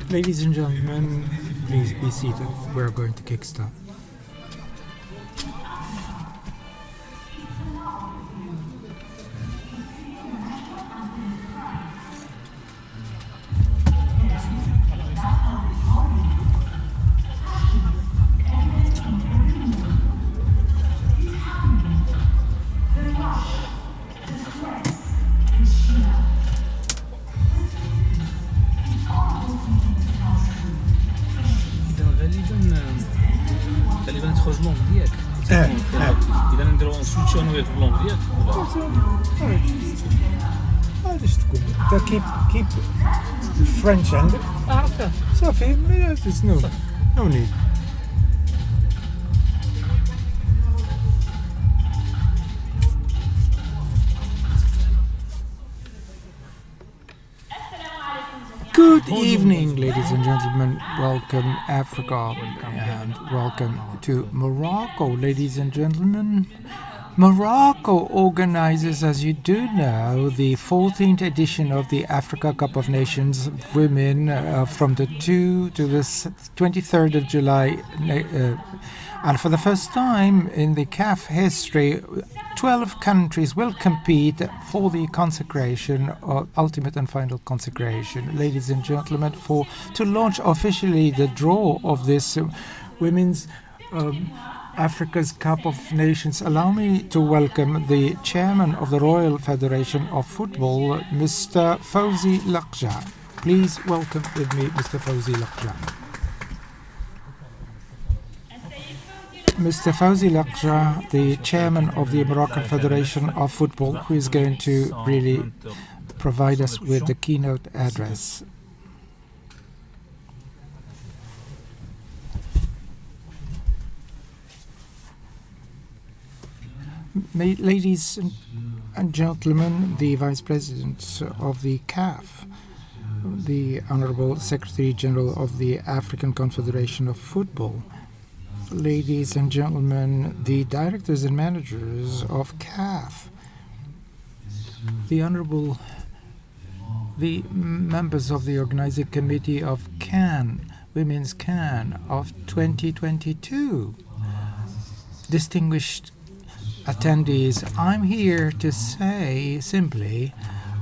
Ladies and gentlemen, please be seated. We're going to kickstart. إذا نديرو نسويتشو أنا وياك باللونغ ديالك علاش تكون انت كيب الفرنش عندك عرفتها صافي no need. Good evening, ladies and gentlemen. Welcome Africa and welcome to Morocco, ladies and gentlemen. Morocco organizes, as you do know, the 14th edition of the Africa Cup of Nations Women from the 2 to the 23rd of July. And for the first time in the CAF history, 12 countries will compete for the consecration, or ultimate and final consecration. Ladies and gentlemen, to launch officially the draw of this Women's Africa's Cup of Nations, allow me to welcome the chairman of the Royal Federation of Football, Mr. Fawzi Lakja. Please welcome with me Mr. Fawzi Lakja. Mr. Fawzi Lakja, the chairman of the Moroccan Federation of Football, who is going to really provide us with the keynote address. Ladies and gentlemen, the Vice President of the CAF, the Honorable Secretary General of the African Confederation of Football, ladies and gentlemen, the directors and managers of CAF, the members of the organizing committee of CAN, Women's CAN of 2022, distinguished attendees, I'm here to say simply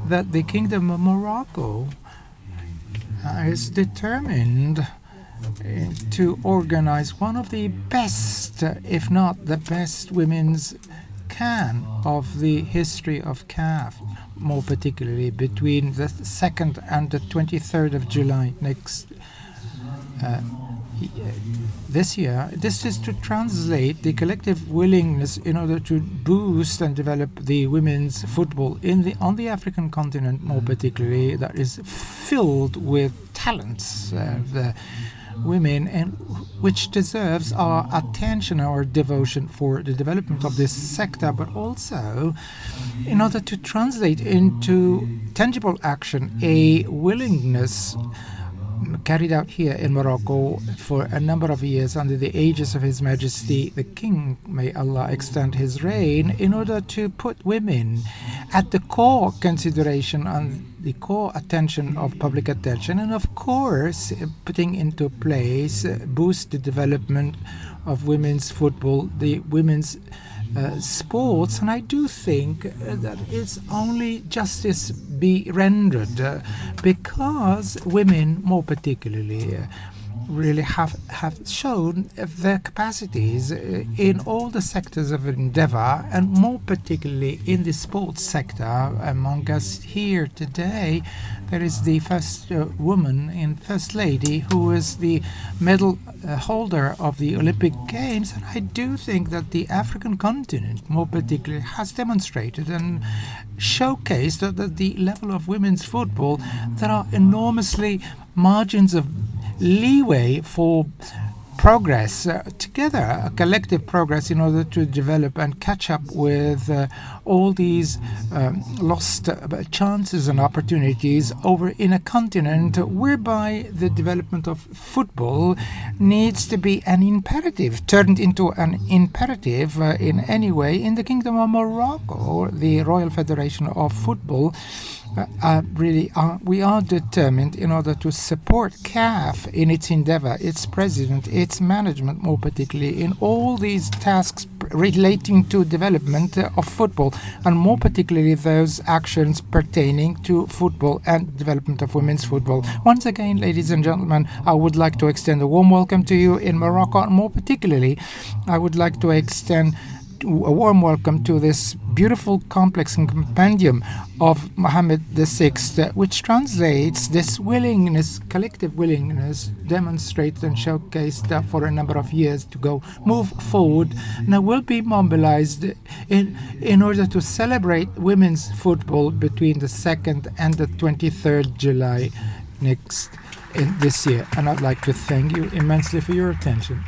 that the Kingdom of Morocco is determined to organize one of the best, if not the best, women's CAN of the history of CAF, more particularly between the 2nd and the 23rd of July this year. This is to translate the collective willingness in order to boost and develop the women's football on the African continent, more particularly, that is filled with talents, the women, and which deserves our attention, our devotion for the development of this sector, but also in order to translate into tangible action a willingness carried out here in Morocco for a number of years under the aegis of His Majesty the King, may Allah extend his reign, in order to put women at the core consideration and the core attention of public attention, and of course putting into place boost the development of women's football, the women's sports. And I do think that it's only justice be rendered because women, more particularly, really have shown their capacities in all the sectors of endeavor, and more particularly in the sports sector. Among us here today, there is the first woman and first lady who is the medal holder of the Olympic Games, and I do think that the African continent, more particularly, has demonstrated and showcased that the level of women's football, there are enormously margins of leeway for progress together, a collective progress, in order to develop and catch up with all these lost chances and opportunities over in a continent whereby the development of football needs to be an imperative, turned into an imperative in any way. In the Kingdom of Morocco, the Royal Federation of Football we are determined in order to support CAF in its endeavor, its president, its management, more particularly in all these tasks relating to development of football, and more particularly those actions pertaining to football and development of women's football. Once again, ladies and gentlemen, I would like to extend a warm welcome to you in Morocco, and more particularly, I would like to extend a warm welcome to this beautiful complex and compendium of Mohammed VI, which translates this willingness, collective willingness, demonstrated and showcased for a number of years to move forward, and will be mobilized in order to celebrate women's football between the 2nd and the 23rd July this year. And I'd like to thank you immensely for your attention.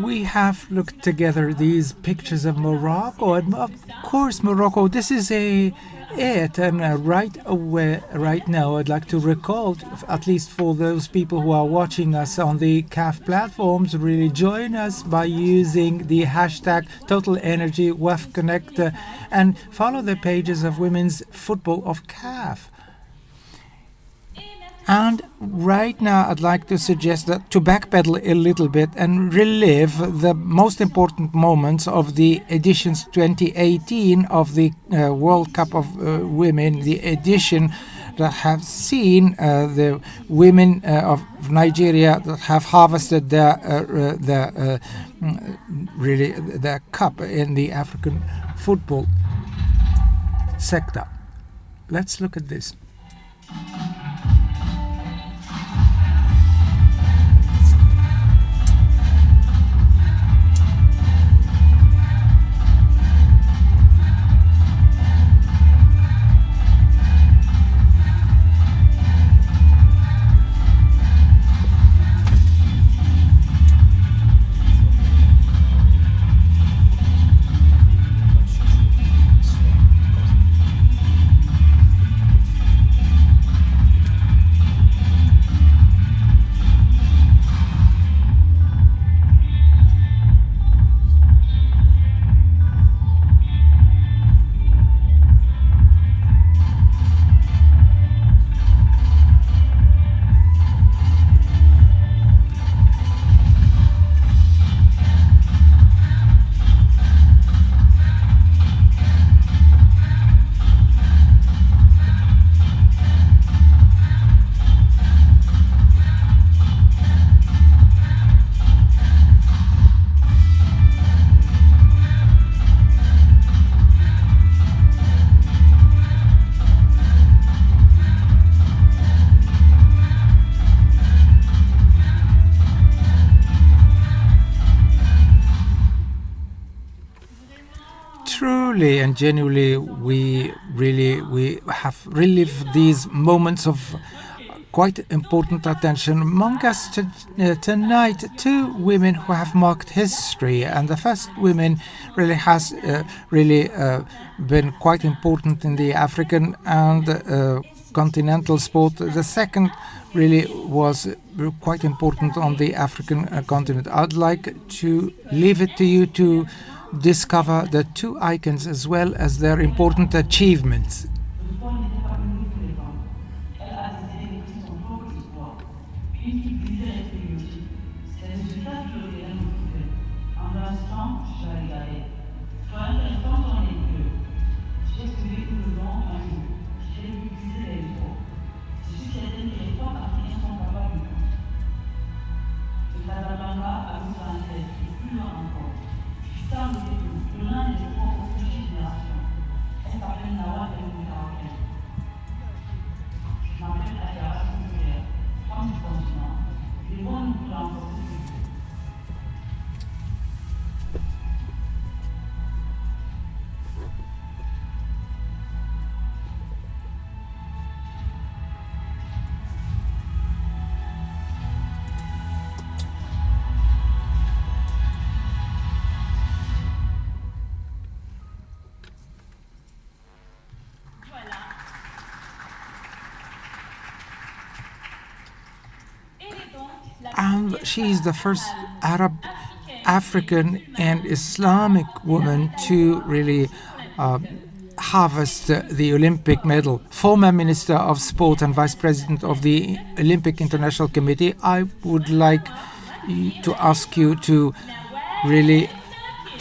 We have looked together these pictures of Morocco, and of course Morocco, this is it, and right now I'd like to recall, at least for those people who are watching us on the CAF platforms, really join us by using the hashtag TotalEnergies WAFConnect and follow the pages of Women's Football of CAF. And right now, I'd like to suggest that to backpedal a little bit and relive the most important moments of the editions 2018 of the World Cup of Women, the edition that have seen the women of Nigeria that have harvested their cup in the African football sector. Let's look at this. Truly and genuinely, we have relived these moments of quite important attention. Among us tonight, two women who have marked history, and the first woman really has been quite important in the African and continental sport. The second really was quite important on the African continent. I'd like to leave it to you to discover the two icons as well as their important achievements. And she is the first Arab, African, and Islamic woman to really harvest the Olympic medal. Former Minister of Sport and Vice President of the Olympic International Committee, I would like to ask you to really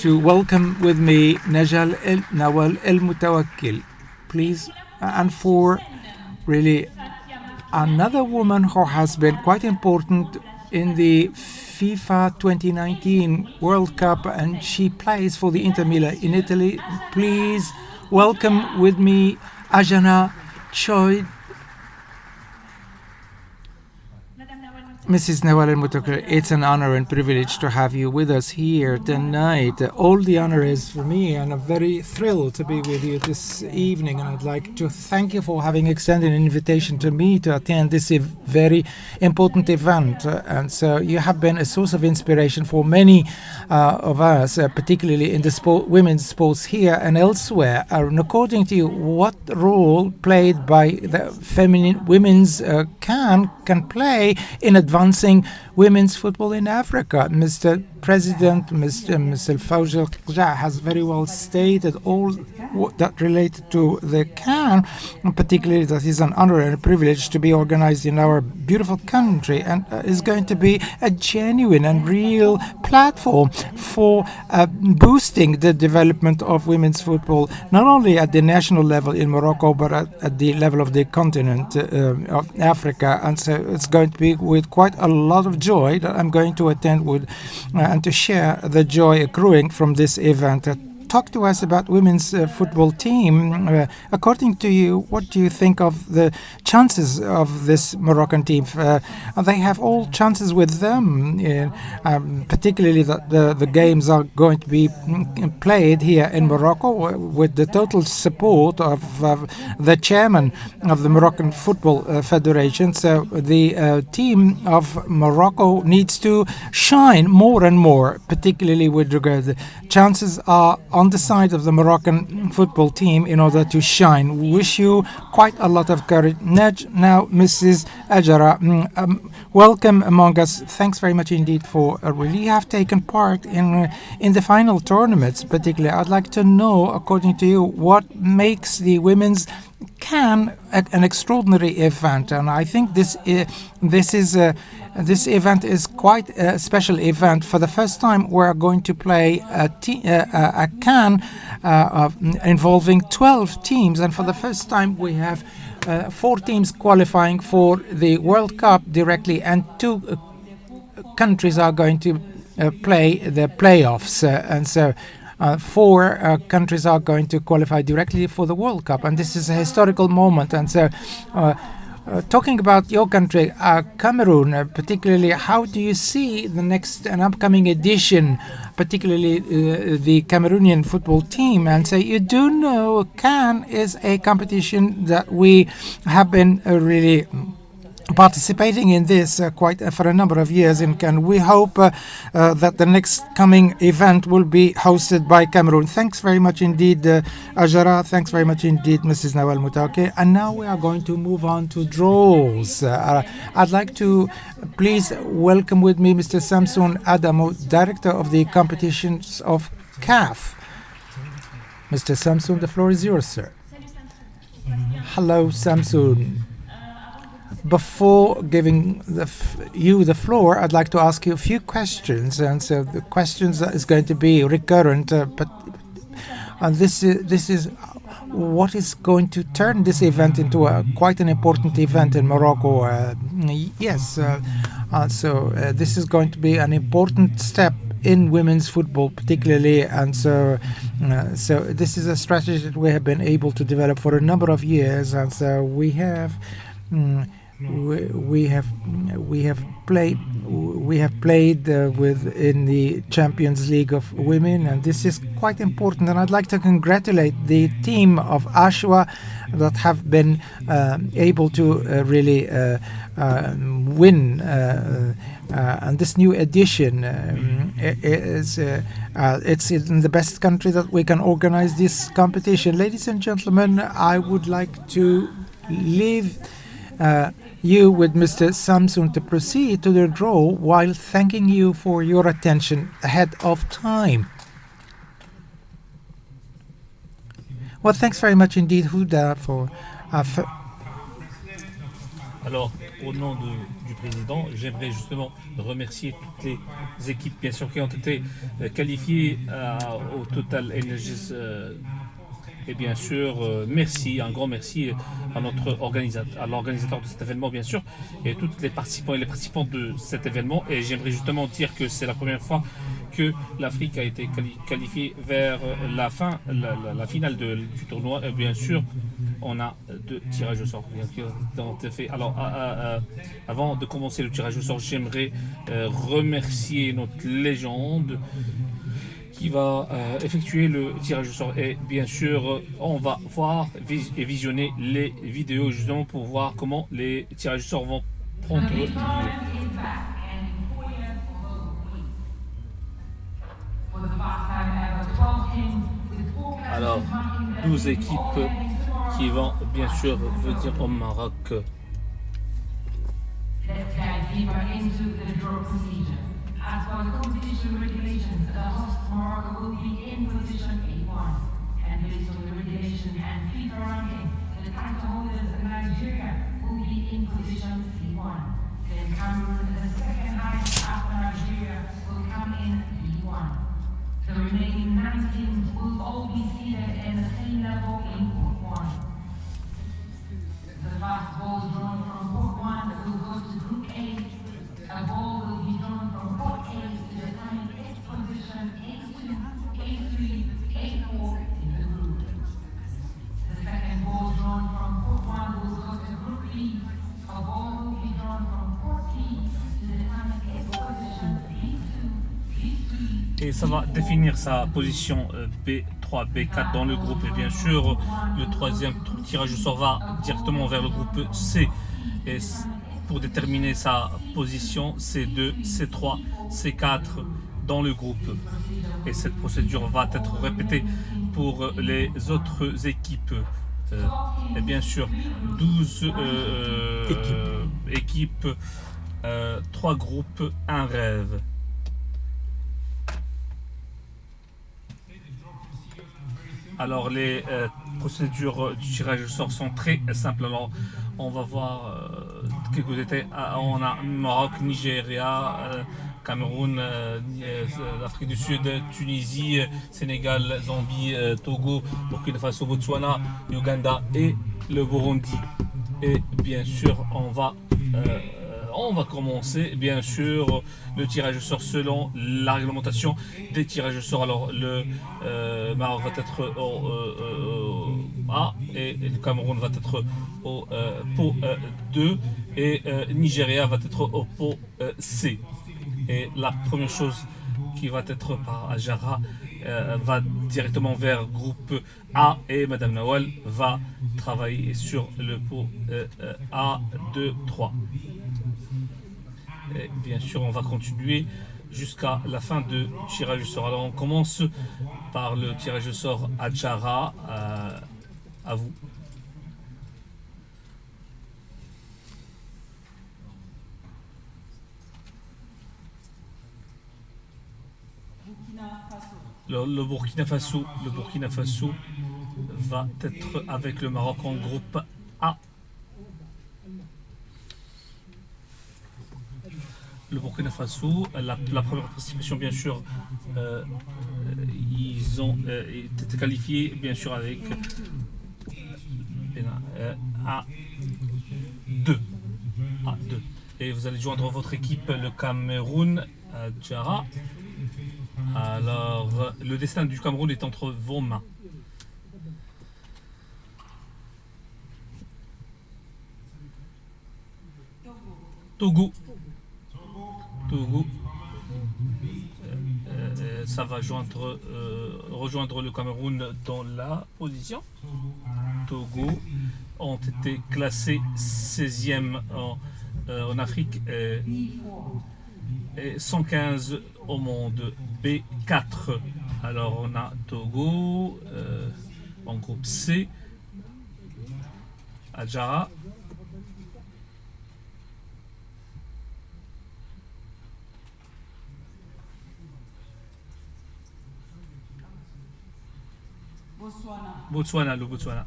welcome with me Nawal El Mutawakkil, please, and for really another woman who has been quite important in the FIFA 2019 World Cup, and she plays for the Inter Milan in Italy. Please welcome with me Ajana Choi. Mrs. Nawal El Mutawakkil, it's an honor and privilege to have you with us here tonight. All the honor is for me, and I'm very thrilled to be with you this evening. And I'd like to thank you for having extended an invitation to me to attend this very important event. And so you have been a source of inspiration for many of us, particularly in the women's sports here and elsewhere. And according to you, what role played by the feminine women's can play in advancing women's football in Africa? Mr. President, Mr. Fawzi Al-Qajah has very well stated all that related to the CAN, and particularly that is an honor and a privilege to be organized in our beautiful country, and is going to be a genuine and real platform for boosting the development of women's football, not only at the national level in Morocco, but at the level of the continent of Africa. And so it's going to be with quite a lot of joy that I'm going to attend with and to share the joy accruing from this event. Talk to us about women's football team. According to you, what do you think of the chances of this Moroccan team? They have all chances with them, particularly that the games are going to be played here in Morocco with the total support of the chairman of the Moroccan Football Federation. So the team of Morocco needs to shine more and more, particularly with regard to the chances are on the side of the Moroccan football team in order to shine. We wish you quite a lot of courage. Now, Mrs. Ajara, welcome among us. Thanks very much indeed for really have taken part in the final tournaments. Particularly, I'd like to know, according to you, what makes the women's CAN an extraordinary event, and I think this event is quite a special event. For the first time, we're going to play a CAN involving 12 teams, and for the first time, we have 4 teams qualifying for the World Cup directly, and 2 countries are going to play the playoffs, and so 4 countries are going to qualify directly for the World Cup, and this is a historical moment. And so talking about your country, Cameroon, particularly, how do you see the next and upcoming edition, particularly the Cameroonian football team? And so you do know CAN is a competition that we have been really participating in this quite for a number of years, and we hope that the next coming event will be hosted by Cameroon. Thanks very much indeed, Ajara. Thanks very much indeed, Mrs. Nawal Mutawakkil. And now we are going to move on to draws. I'd like to please welcome with me Mr. Samson Adamo, Director of the Competitions of CAF. Mr. Samson, the floor is yours, sir. Hello, Samson. before giving you the floor, I'd like to ask you a few questions, and so the questions is going to be recurrent, but this is what is going to turn this event into quite an important event in Morocco. This is going to be an important step in women's football particularly, and so this is a strategy that we have been able to develop for a number of years, and so we have played in the Champions League of Women, and this is quite important, and I'd like to congratulate the team of Ashwa that have been able to really win, and this new edition it's in the best country that we can organize this competition. Ladies and gentlemen, I would like to leave you with Mr. Samson to proceed to the draw while thanking you for your attention ahead of time. Well, thanks very much indeed, Huda, for... Alors, au nom du président, j'aimerais justement remercier toutes les équipes, bien sûr, qui ont été qualifiées au TotalEnergies. Et bien sûr, merci, un grand merci à notre l'organisateur de cet événement, bien sûr, et tous les participants et les participants de cet événement. Et j'aimerais justement dire que c'est la première fois que l'Afrique a été qualifiée vers la finale du tournoi. Et bien sûr, on a 2 tirages au sort qui ont été faits. Alors, avant de commencer le tirage au sort, j'aimerais remercier notre légende qui va effectuer le tirage au sort. Et bien sûr, on va voir et visionner les vidéos justement pour voir comment les tirages au sort vont prendre lieu. Alors, 12 équipes qui vont bien sûr venir au Maroc. As for the competition regulations, the host Morocco will be in position A1. And based on the regulation and FIFA ranking, the title holders Nigeria will be in position C1. Then Cameroon, the second highest after Nigeria, will come in B1. The remaining 9 teams will all be seated in the same level in Group 1. The fast balls drawn from Group 1 will go to Group A. A ball will be drawn from Port A to determine its position A2, A3, A4 in the group. The second ball drawn from Port 1 will go to Group B. A ball will be drawn from Port B to determine its position B2, B3. Et ça va définir sa position B3, B4 dans le groupe. Et bien sûr, le troisième tirage au sort va directement vers le groupe C. Et pour déterminer sa position C2, C3, C4 dans le groupe. Et cette procédure va être répétée pour les autres équipes. Et bien sûr, 12 équipes, 3 groupes, 1 rêve. Alors les procédures du tirage au sort sont très simples. Alors on va voir quelques détails. On a Maroc, Nigeria, Cameroun, l'Afrique du Sud, Tunisie, Sénégal, Zambie, Togo, Burkina Faso, Botswana, Uganda et le Burundi. Et bien sûr on va commencer bien sûr le tirage au sort selon la réglementation des tirages au sort. Alors le Maroc va être au A et le Cameroun va être au pot 2 et Nigeria va être au pot C. Et la première chose qui va être par Ajara va directement vers groupe A et Madame Nawal va travailler sur le pot A, 2, 3. Et bien sûr, on va continuer jusqu'à la fin du tirage au sort. Alors, on commence par le tirage au sort Adjara. À vous. Le Burkina Faso va être avec le Maroc en groupe A. le Burkina Faso, la première participation, bien sûr, ils ont été qualifiés, bien sûr, avec A2. A2. Et vous allez joindre votre équipe, le Cameroun, à Djara. Alors, le destin du Cameroun est entre vos mains. Togo. Ça va rejoindre le Cameroun dans la position. Togo ont été classés 16e en Afrique et 115 au monde. B4. Alors on a Togo en groupe C, Adjara. Botswana, le Botswana.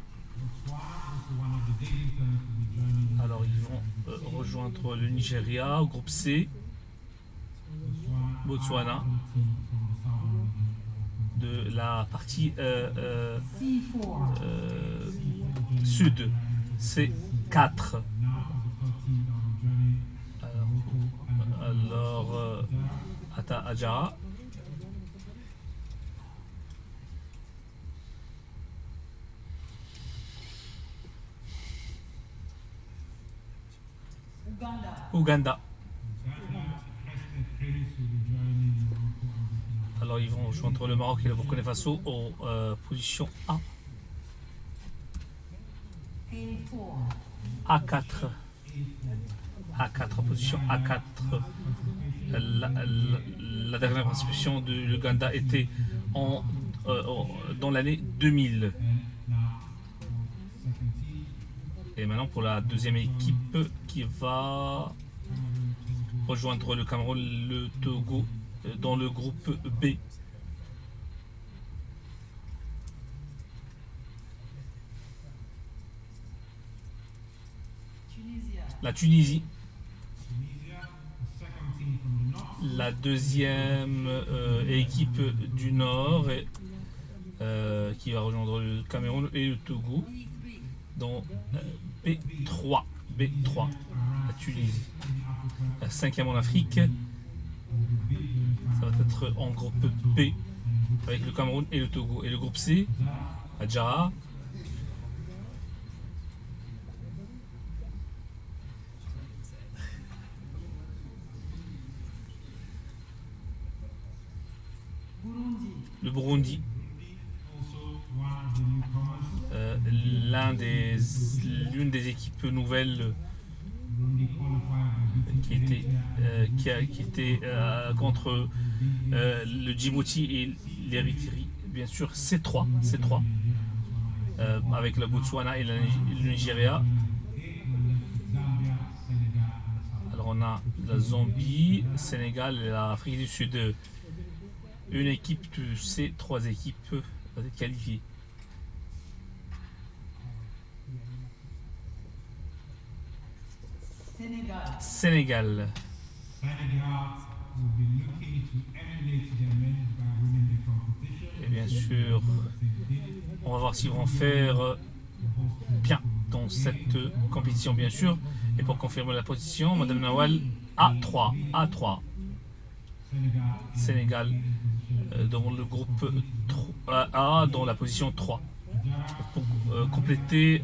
Alors ils vont rejoindre le Nigeria au groupe C. Botswana. De la partie sud. C4. Alors Ata Adjara. Ouganda. Alors ils vont jouer entre le Maroc et le Burkina Faso aux positions A. A4. A4, position A4. La dernière participation de l'Ouganda était dans l'année 2000. Et maintenant pour la deuxième équipe qui va rejoindre le Cameroun, le Togo dans le groupe B. La Tunisie. La deuxième équipe du Nord qui va rejoindre le Cameroun et le Togo dans B3. B3, la Tunisie. La cinquième en Afrique. Ça va être en groupe B avec le Cameroun et le Togo. Et le groupe C, Adjara. Le Burundi. L'une des équipes nouvelles qui était contre le Djibouti et l'Érythrée, bien sûr C3, avec le Botswana et le Nigeria. Alors on a la Zambie, Sénégal et l'Afrique du Sud. Une équipe de ces trois équipes va être qualifiée. Sénégal. Et bien sûr, on va voir s'ils vont faire bien dans cette compétition, bien sûr. Et pour confirmer la position, Madame Nawal, A3. Sénégal dans le groupe A, dans la position 3. Pour compléter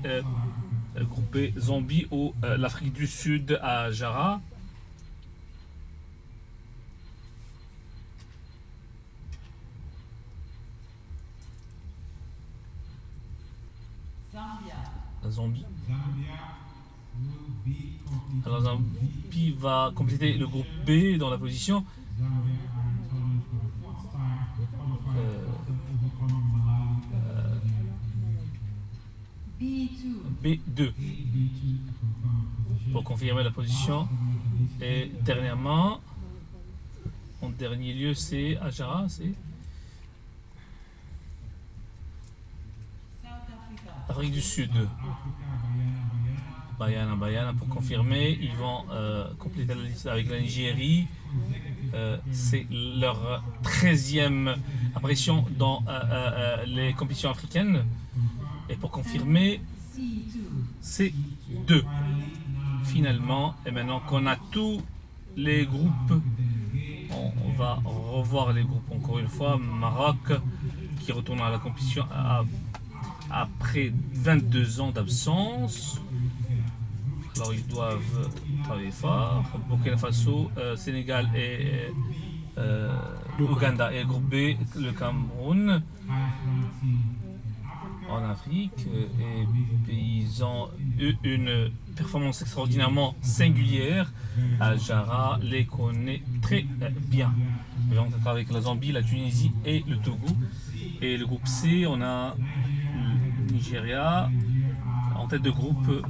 groupe B, Zambie ou l'Afrique du Sud à Jara. La Zambie. Alors Zambie va compléter le groupe B dans la position B2 pour confirmer la position. Et dernièrement, en dernier lieu, c'est Adjara, c'est Afrique du Sud. Bayana, pour confirmer, ils vont compléter la liste avec la Nigérie. C'est leur 13e apparition dans les compétitions africaines. Et pour confirmer, c'est 2. Finalement, et maintenant qu'on a tous les groupes, on va revoir les groupes encore une fois. Maroc qui retourne à la compétition après 22 ans d'absence. Alors ils doivent travailler fort. Burkina Faso, Sénégal et Ouganda et groupe B, le Cameroun. En Afrique, et ils ont eu une performance extraordinairement singulière. Al-Jara les connaît très bien. Ils vont être avec la Zambie, la Tunisie et le Togo. Et le groupe C, on a le Nigeria en tête de groupe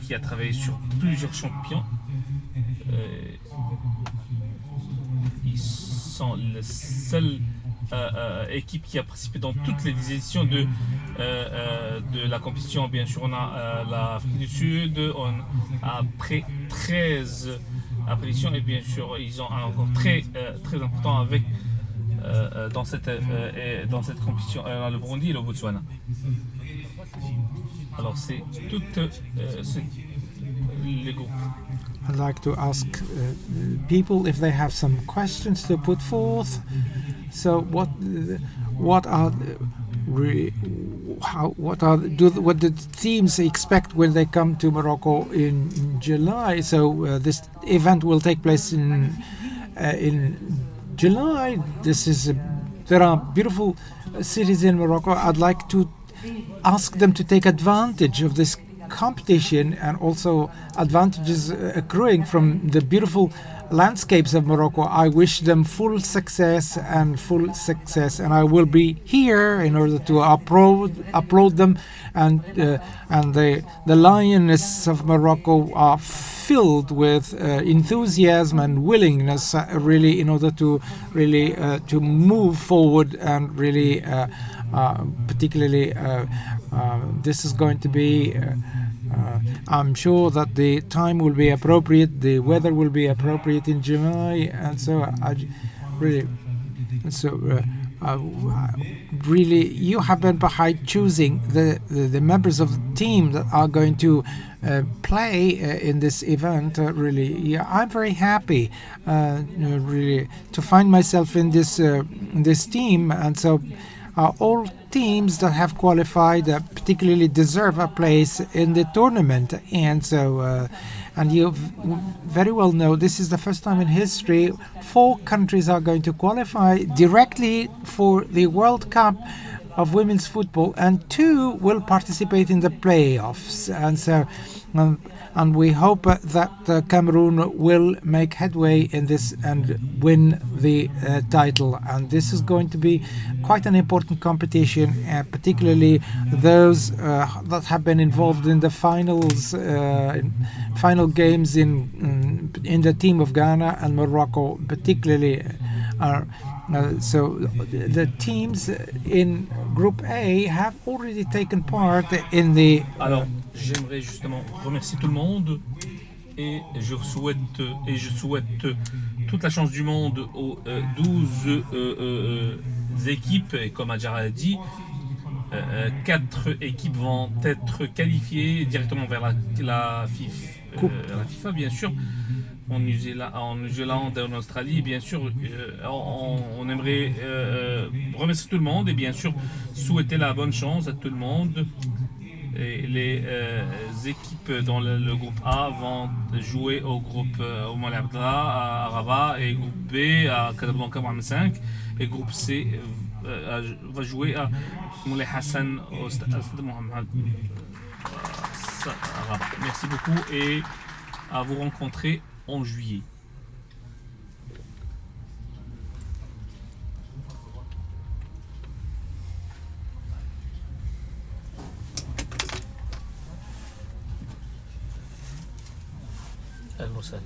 qui a travaillé sur plusieurs champions. Ils sont le seul équipe qui a participé dans toutes les éditions de la compétition. Bien sûr, on a l'Afrique du Sud, on a après 13 apparitions et bien sûr, ils ont un record très important avec dans cette compétition, le Burundi et le Botswana. Alors, c'est toutes les groupes. I'd like to ask people if they have some questions to put forth. So, what are what the teams expect when they come to Morocco in July? So, this event will take place in July. There are beautiful cities in Morocco. I'd like to ask them to take advantage of this competition and also advantages accruing from the beautiful landscapes of Morocco. I wish them full success, and I will be here in order to upload them, and the lioness of Morocco are filled with enthusiasm and willingness, really, in order to really to move forward, and really particularly this is going to be I'm sure that the time will be appropriate, the weather will be appropriate in July, and so really you have been behind choosing the members of the team that are going to play in this event. Really, I'm very happy really to find myself in this team, and so all teams that have qualified particularly deserve a place in the tournament. And so and you very well know this is the first time in history 4 countries are going to qualify directly for the World Cup of women's football, and 2 will participate in the playoffs. And so and we hope that Cameroon will make headway in this and win the title. And this is going to be quite an important competition, particularly those that have been involved in the finals, final games in the team of Ghana and Morocco, particularly. So the teams in Group A have already taken part in the. Alors, j'aimerais justement remercier tout le monde et je souhaite toute la chance du monde aux 12 équipes. Et comme Adjara a dit, 4 équipes vont être qualifiées directement vers la FIFA, bien sûr. En Nouvelle-Zélande et en Australie, bien sûr, on aimerait remercier tout le monde et bien sûr souhaiter la bonne chance à tout le monde. Et les équipes dans le groupe A vont jouer au groupe au Mali Abdallah à Rabat, et groupe B à Casablanca Mohamed 5, et groupe C va jouer à Moulay Hassan au Stade Mohamed à Rabat. Merci beaucoup et à vous rencontrer en juillet.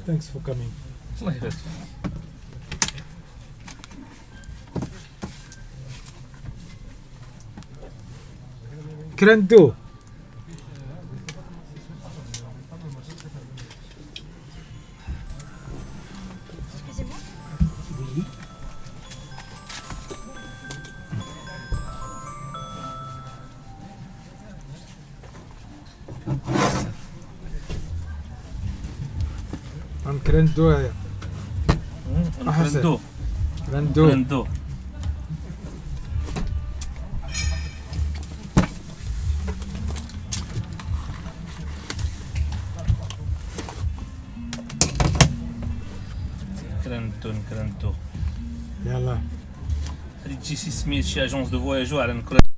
Thanks for coming. Grando. كرندو هيا كرندو كرندو كرندو. يلا هذه تجي سميت شي اجونس دو فواياجو على نكرندو.